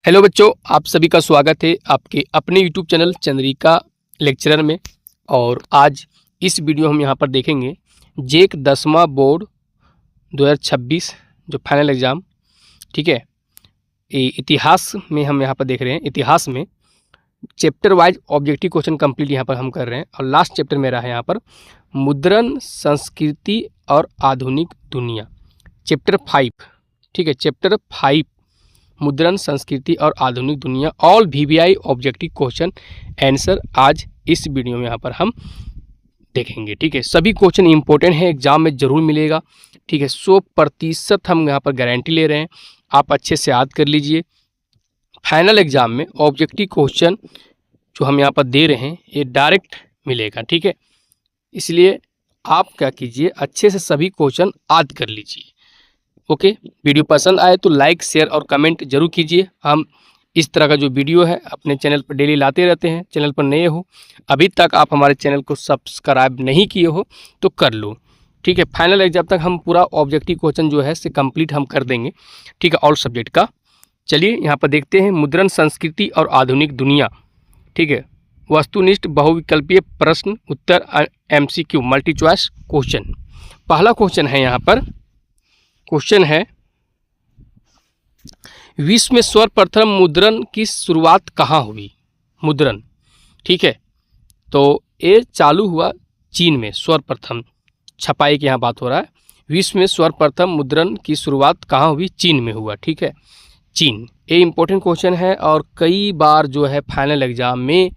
Hello बच्चों, आप सभी का स्वागत है आपके अपने यूट्यूब चैनल चंद्रिका लेक्चरर में। और आज इस वीडियो हम यहाँ पर देखेंगे जेक 10वां बोर्ड 2026 जो फाइनल एग्ज़ाम, ठीक है। ये इतिहास में हम यहाँ पर देख रहे हैं। इतिहास में chapter wise objective question complete यहाँ पर हम कर रहे हैं। और लास्ट चैप्टर मेरा है यहाँ पर मुद्रण, संस्कृति और आधुनिक दुनिया, चैप्टर 5, ठीक है। चैप्टर 5 मुद्रण, संस्कृति और आधुनिक दुनिया, all VVI objective question answer आज इस वीडियो में यहाँ पर हम देखेंगे, ठीक है। सभी क्वेश्चन इंपॉर्टेंट है, एग्जाम में जरूर मिलेगा, ठीक है। 100% हम यहाँ पर गारंटी ले रहे हैं। आप अच्छे से याद कर लीजिए। फाइनल एग्जाम में ऑब्जेक्टिव क्वेश्चन जो हम यहाँ पर दे रहे हैं ये डायरेक्ट मिलेगा, ठीक है। इसलिए आप क्या कीजिए, अच्छे से सभी क्वेश्चन याद कर लीजिए। ओके, वीडियो पसंद आए तो लाइक, शेयर और कमेंट जरूर कीजिए। हम इस तरह का जो वीडियो है अपने चैनल पर डेली लाते रहते हैं। चैनल पर नए हो, अभी तक आप हमारे चैनल को सब्सक्राइब नहीं किए हो तो कर लो, ठीक है। फाइनल एग्जाम तक हम पूरा ऑब्जेक्टिव क्वेश्चन जो है से कंप्लीट हम कर देंगे, ठीक है, ऑल सब्जेक्ट का। चलिए यहाँ पर देखते हैं मुद्रण, संस्कृति और आधुनिक दुनिया, ठीक है। वस्तुनिष्ठ बहुविकल्पीय प्रश्न उत्तर, MCQ मल्टी चॉइस क्वेश्चन। पहला क्वेश्चन है यहाँ पर, क्वेश्चन है विश्व में सर्वप्रथम मुद्रण की शुरुआत कहाँ हुई? मुद्रण, ठीक है। तो ये चालू हुआ चीन में। सर्वप्रथम छपाई की यहाँ बात हो रहा है। विश्व में सर्वप्रथम मुद्रण की शुरुआत कहाँ हुई? चीन में हुआ, ठीक है, चीन। ये इंपॉर्टेंट क्वेश्चन है और कई बार जो है फाइनल एग्जाम में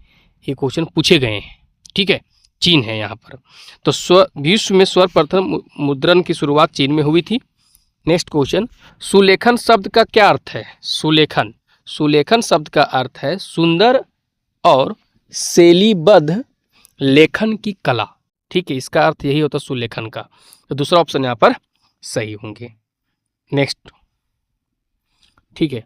ये क्वेश्चन पूछे गए हैं, ठीक है। चीन है यहाँ पर। तो विश्व में सर्वप्रथम मुद्रण की शुरुआत चीन में हुई थी। नेक्स्ट क्वेश्चन, सुलेखन शब्द का क्या अर्थ है? सुलेखन, सुलेखन शब्द का अर्थ है सुंदर और शैलीबद्ध लेखन की कला, ठीक है। इसका अर्थ यही होता है सुलेखन का। तो दूसरा ऑप्शन यहाँ पर सही होंगे। नेक्स्ट, ठीक है,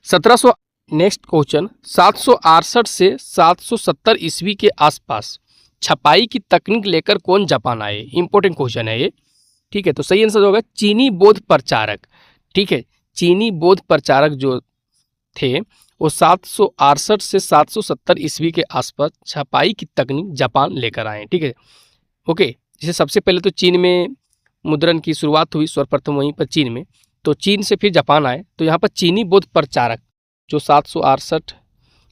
1700। नेक्स्ट क्वेश्चन, 768 से 770 ईस्वी के आसपास छपाई की तकनीक लेकर कौन जापान आए? इंपॉर्टेंट क्वेश्चन है ये, ठीक है। तो सही आंसर होगा चीनी बौद्ध प्रचारक, ठीक है। चीनी बौद्ध प्रचारक जो थे वो 768 से 770 ईस्वी के आसपास छपाई की तकनीक जापान लेकर आए, ठीक है। ओके, जैसे सबसे पहले तो चीन में मुद्रण की शुरुआत हुई, सर्वप्रथम वहीं पर चीन में। तो चीन से फिर जापान आए। तो यहाँ पर चीनी बौद्ध प्रचारक जो 768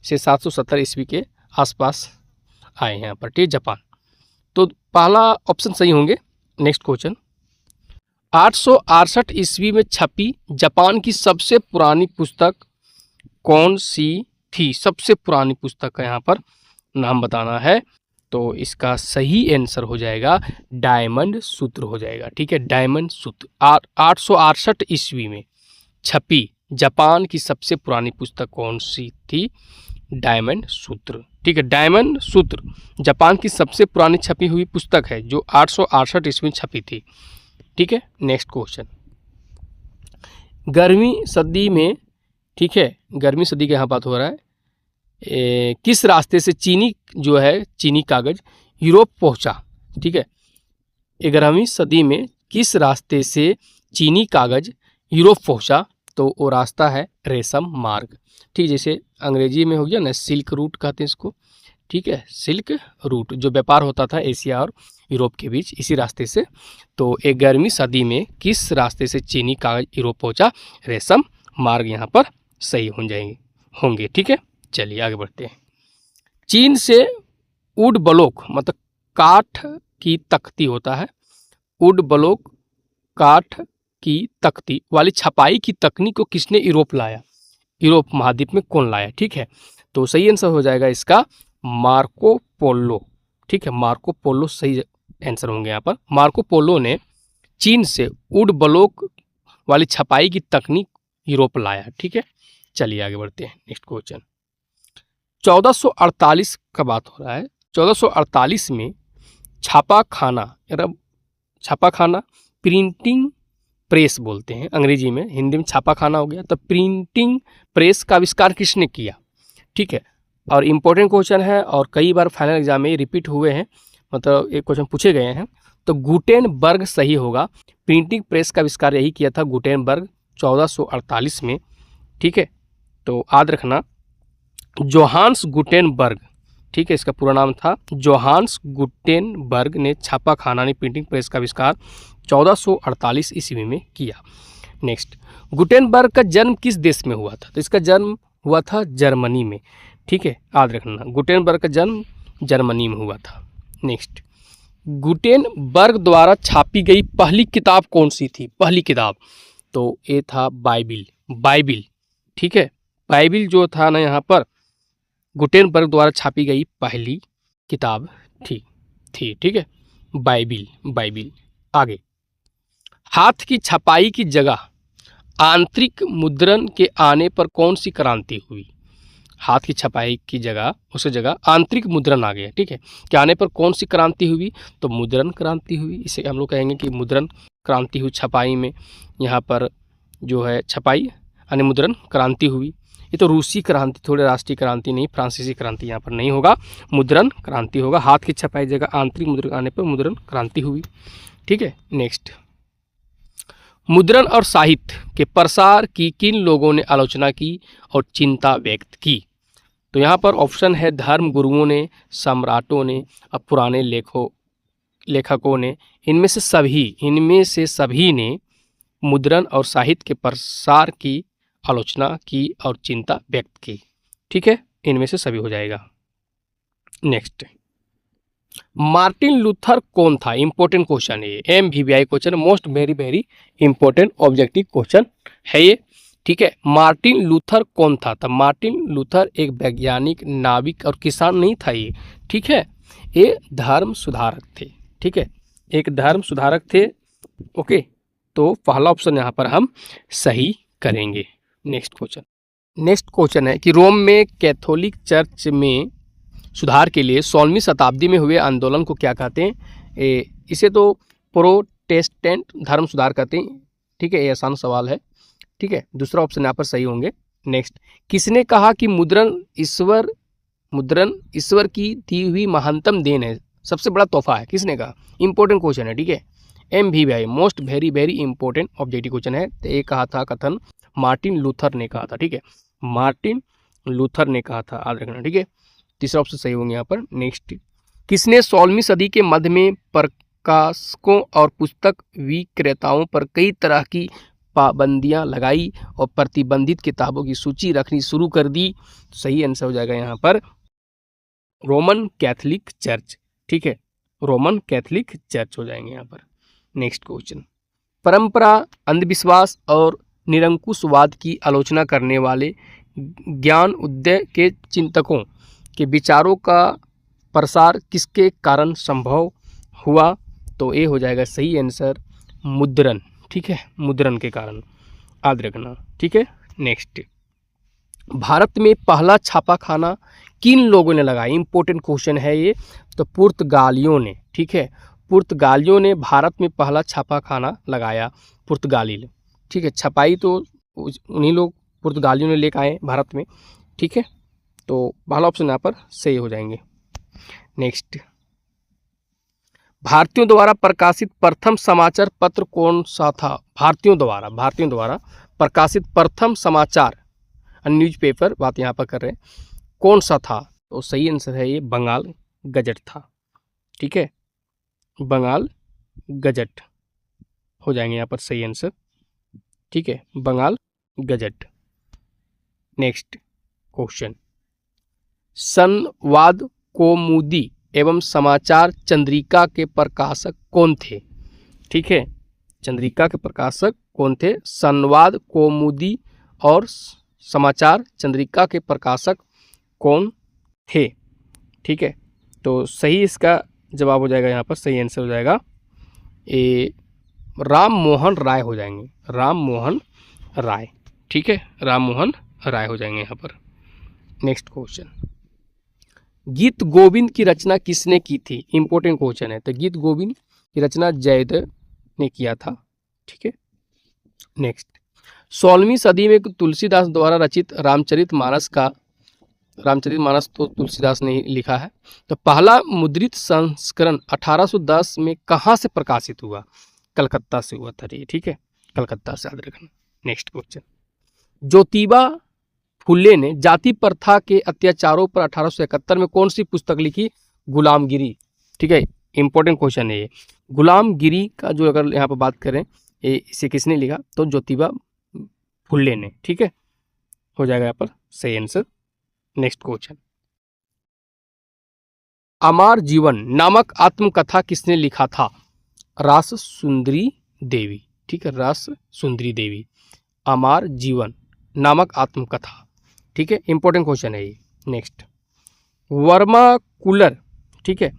से 770 ईस्वी के आसपास आए हैं यहाँ पर, ठीक, जापान। तो पहला ऑप्शन सही होंगे। नेक्स्ट क्वेश्चन, 868 ईस्वी में छपी जापान की सबसे पुरानी पुस्तक कौन सी थी? सबसे पुरानी पुस्तक का यहाँ पर नाम बताना है। तो इसका सही आंसर हो जाएगा डायमंड सूत्र हो जाएगा, ठीक है, डायमंड सूत्र। 868 ईस्वी में छपी जापान की सबसे पुरानी पुस्तक कौन सी थी? डायमंड सूत्र, ठीक है। डायमंड सूत्र जापान की सबसे पुरानी छपी हुई पुस्तक है जो 868 ईस्वी में छपी थी, ठीक है। नेक्स्ट क्वेश्चन, गर्मी सदी में, ठीक है, गर्मी सदी का यहाँ बात हो रहा है। किस रास्ते से चीनी जो है, चीनी कागज यूरोप पहुँचा? ठीक है, 11वीं सदी में किस रास्ते से चीनी कागज यूरोप पहुँचा? तो वो रास्ता है रेशम मार्ग, ठीक, जैसे अंग्रेजी में हो गया ना, सिल्क रूट कहते हैं इसको, ठीक है। सिल्क रूट जो व्यापार होता था एशिया और यूरोप के बीच, इसी रास्ते से। तो 11वीं सदी में किस रास्ते से चीनी कागज यूरोप पहुंचा? रेशम मार्ग यहाँ पर सही हो जाएंगे होंगे, ठीक है। चलिए आगे बढ़ते हैं। चीन से वुड ब्लॉक मतलब काठ की तख्ती होता है। वुड ब्लॉक काठ की तख्ती वाली छपाई की तकनीक को किसने यूरोप लाया? यूरोप महाद्वीप में कौन लाया? ठीक है, तो सही आंसर हो जाएगा इसका मार्को पोलो, ठीक है। मार्को पोलो सही आंसर होंगे यहाँ पर। मार्को पोलो ने चीन से वुड ब्लॉक वाली छपाई की तकनीक यूरोप लाया, ठीक है। चलिए आगे बढ़ते हैं। नेक्स्ट क्वेश्चन, 1448 का बात हो रहा है। 1448 में छापाखाना, छापाखाना प्रिंटिंग प्रेस बोलते हैं अंग्रेजी में, हिंदी में छापाखाना हो गया। तो प्रिंटिंग प्रेस का आविष्कार किसने किया? ठीक है, और इम्पोर्टेंट क्वेश्चन है और कई बार फाइनल एग्जाम में रिपीट हुए हैं, मतलब एक क्वेश्चन पूछे गए हैं। तो गुटेनबर्ग सही होगा। प्रिंटिंग प्रेस का आविष्कार यही किया था गुटेनबर्ग 1448 में, ठीक है। तो याद रखना जोहान्स गुटेनबर्ग, ठीक है, इसका पूरा नाम था जोहान्स गुटेनबर्ग ने छापा खाना यानी प्रिंटिंग प्रेस का आविष्कार 1448 ईस्वी में किया। नेक्स्ट, गुटेनबर्ग का जन्म किस देश में हुआ था? तो इसका जन्म हुआ था जर्मनी में, ठीक है, याद रखना गुटेनबर्ग का जन्म जर्मनी में हुआ था। नेक्स्ट, गुटेनबर्ग द्वारा छापी गई पहली किताब कौन सी थी? पहली किताब तो ये था बाइबिल, ठीक है, बाइबिल जो था ना यहाँ पर गुटेनबर्ग द्वारा छापी गई पहली किताब थी, ठीक है, बाइबिल। आगे, हाथ की छपाई की जगह आंतरिक मुद्रण के आने पर कौन सी क्रांति हुई? हाथ की छपाई की जगह उस जगह आंतरिक मुद्रण आ गया, ठीक है, के आने पर कौन सी क्रांति हुई? तो मुद्रण क्रांति हुई। इसे हम लोग कहेंगे कि मुद्रण क्रांति हुई छपाई में, यहाँ पर जो है छपाई यानी मुद्रण क्रांति हुई। ये तो रूसी क्रांति, थोड़े राष्ट्रीय क्रांति नहीं, फ्रांसीसी क्रांति यहाँ पर नहीं होगा, मुद्रण क्रांति होगा। हाथ की छपाई जगह आंतरिक मुद्रण आने पर मुद्रण क्रांति हुई, ठीक है। नेक्स्ट, मुद्रण और साहित्य के प्रसार की किन लोगों ने आलोचना की और चिंता व्यक्त की? तो यहाँ पर ऑप्शन है धर्म गुरुओं ने, सम्राटों ने और पुराने लेखकों ने। इनमें से सभी ने मुद्रण और साहित्य के प्रसार की आलोचना की और चिंता व्यक्त की, ठीक है, इनमें से सभी हो जाएगा। नेक्स्ट, मार्टिन लूथर कौन था? इंपॉर्टेंट क्वेश्चन है ये, MVBI question, most very important objective question है ये, ठीक है। मार्टिन लूथर कौन था? तो मार्टिन लूथर एक वैज्ञानिक, नाविक और किसान नहीं था ये, ठीक है, ये धर्म सुधारक थे, ठीक है, एक धर्म सुधारक थे। ओके, तो पहला ऑप्शन यहाँ पर हम सही करेंगे। नेक्स्ट क्वेश्चन है कि रोम में कैथोलिक चर्च में सुधार के लिए 16वीं शताब्दी में हुए आंदोलन को क्या कहते हैं? इसे तो प्रोटेस्टेंट धर्म सुधार कहते हैं, ठीक है, ये आसान सवाल है, ठीक है, दूसरा ऑप्शन यहाँ पर सही होंगे। नेक्स्ट, किसने कहा कि मुद्रण ईश्वर की दी हुई महानतम देन है, सबसे बड़ा तोहफा है? किसने कहा? इंपॉर्टेंट क्वेश्चन है, ठीक है, MVBI most very important objective question है। तो ये कहा था कथन मार्टिन लूथर ने कहा था, ठीक है, मार्टिन लूथर ने कहा था, याद रखना, ठीक है, तीसरा ऑप्शन सही होंगे यहाँ पर। नेक्स्ट, किसने 16वीं सदी के मध्य में प्रकाशकों और पुस्तक विक्रेताओं पर कई तरह की पाबंदियां लगाई और प्रतिबंधित किताबों की सूची रखनी शुरू कर दी? सही आंसर हो जाएगा यहाँ पर रोमन कैथोलिक चर्च, ठीक है, रोमन कैथोलिक चर्च हो जाएंगे यहाँ पर। नेक्स्ट क्वेश्चन, परंपरा, अंधविश्वास और निरंकुशवाद की आलोचना करने वाले ज्ञान उदय के चिंतकों के विचारों का प्रसार किसके कारण संभव हुआ? तो ये हो जाएगा सही आंसर मुद्रण, ठीक है, मुद्रण के कारण, याद रखना, ठीक है। नेक्स्ट, भारत में पहला छापाखाना किन लोगों ने लगाया? इंपॉर्टेंट क्वेश्चन है ये, तो पुर्तगालियों ने, ठीक है, पुर्तगालियों ने भारत में पहला छापाखाना लगाया, पुर्तगाली, ठीक है, छपाई तो उन्हीं लोग पुर्तगालियों ने लेकर आए भारत में, ठीक है, तो पहला ऑप्शन यहाँ पर सही हो जाएंगे। नेक्स्ट, भारतीयों द्वारा प्रकाशित प्रथम समाचार पत्र कौन सा था? भारतीयों द्वारा प्रकाशित प्रथम समाचार न्यूज़पेपर बात यहाँ पर कर रहे हैं, कौन सा था? तो सही आंसर है ये बंगाल गजट था, ठीक है, बंगाल गजट हो जाएंगे यहाँ पर सही आंसर, ठीक है, बंगाल गजट। नेक्स्ट क्वेश्चन, संवाद कौमुदी एवं समाचार चंद्रिका के प्रकाशक कौन थे? ठीक है, चंद्रिका के प्रकाशक कौन थे? संवाद कौमुदी और समाचार चंद्रिका के प्रकाशक कौन थे? ठीक है, तो सही इसका जवाब हो जाएगा, यहाँ पर सही आंसर हो जाएगा ए राम मोहन राय हो जाएंगे, राम मोहन राय, ठीक है, राम मोहन राय हो जाएंगे यहाँ पर। नेक्स्ट क्वेश्चन, गीत गोविंद की रचना किसने की थी? इंपॉर्टेंट क्वेश्चन है, तो गीत गोविंद की रचना जयदेव ने किया था, ठीक है। नेक्स्ट, 16वीं सदी में तुलसीदास द्वारा रचित रामचरितमानस तो तुलसीदास ने ही लिखा है, तो पहला मुद्रित संस्करण 1810 में कहाँ से प्रकाशित हुआ? कलकत्ता से हुआ था, ठीक है, कलकत्ता से याद रखना। नेक्स्ट क्वेश्चन, ज्योतिबा फुले ने जाति प्रथा के अत्याचारों पर 1871 में कौन सी पुस्तक लिखी? गुलामगिरी। ठीक है, इंपॉर्टेंट क्वेश्चन है ये। गुलामगिरी का जो अगर यहाँ पर बात करें इसे किसने लिखा? तो ज्योतिबा फुले ने। ठीक है, हो जाएगा यहाँ पर सही आंसर। नेक्स्ट क्वेश्चन, अमर जीवन नामक आत्मकथा किसने लिखा था? रास सुंदरी देवी। ठीक है, रास सुंदरी देवी। अमर जीवन नामक आत्मकथा। ठीक है, इंपॉर्टेंट क्वेश्चन है ये। नेक्स्ट, वर्माकुलर। ठीक है,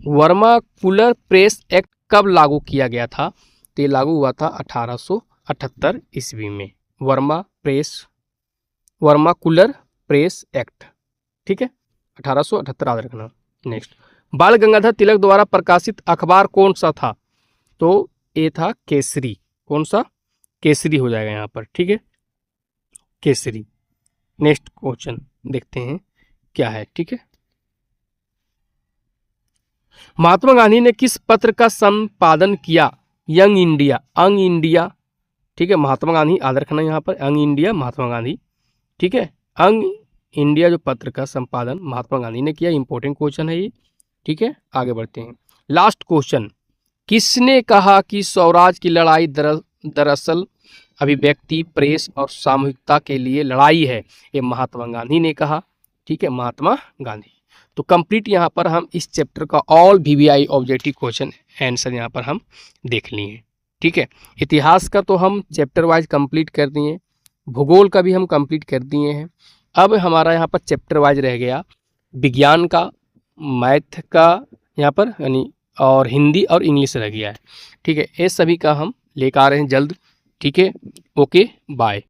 वर्माकुलर प्रेस एक्ट कब लागू किया गया था? तो ये लागू हुआ था 1878 ईस्वी में। वर्माकुलर प्रेस एक्ट। ठीक है, 1878 याद रखना। नेक्स्ट, बाल गंगाधर तिलक द्वारा प्रकाशित अखबार कौन सा था? तो ये था केसरी। कौन सा? केसरी हो जाएगा यहाँ पर। ठीक है, केसरी। नेक्स्ट क्वेश्चन देखते हैं क्या है। ठीक है, महात्मा गांधी ने किस पत्र का संपादन किया? यंग इंडिया, अंग इंडिया। ठीक है, महात्मा गांधी याद रखना यहाँ पर, अंग इंडिया महात्मा गांधी। ठीक है, अंग इंडिया जो पत्र का संपादन महात्मा गांधी ने किया। इंपॉर्टेंट क्वेश्चन है ये। ठीक है, आगे बढ़ते हैं। लास्ट क्वेश्चन, किसने कहा कि स्वराज की लड़ाई दरअसल अभिव्यक्ति, प्रेस और सामूहिकता के लिए लड़ाई है? ये महात्मा गांधी ने कहा। ठीक है, महात्मा गांधी। तो कंप्लीट यहाँ पर हम इस चैप्टर का all VVI objective question answer यहाँ पर हम देख लिए। ठीक है, इतिहास का तो हम चैप्टर वाइज कंप्लीट कर दिए, भूगोल का भी हम कंप्लीट कर दिए हैं। अब हमारा यहाँ पर चैप्टर वाइज रह गया विज्ञान का, मैथ का यहाँ पर यानी, और हिंदी और इंग्लिश रह गया है। ठीक है, ये सभी का हम लेकर आ रहे हैं जल्द। ठीक है, ओके बाय।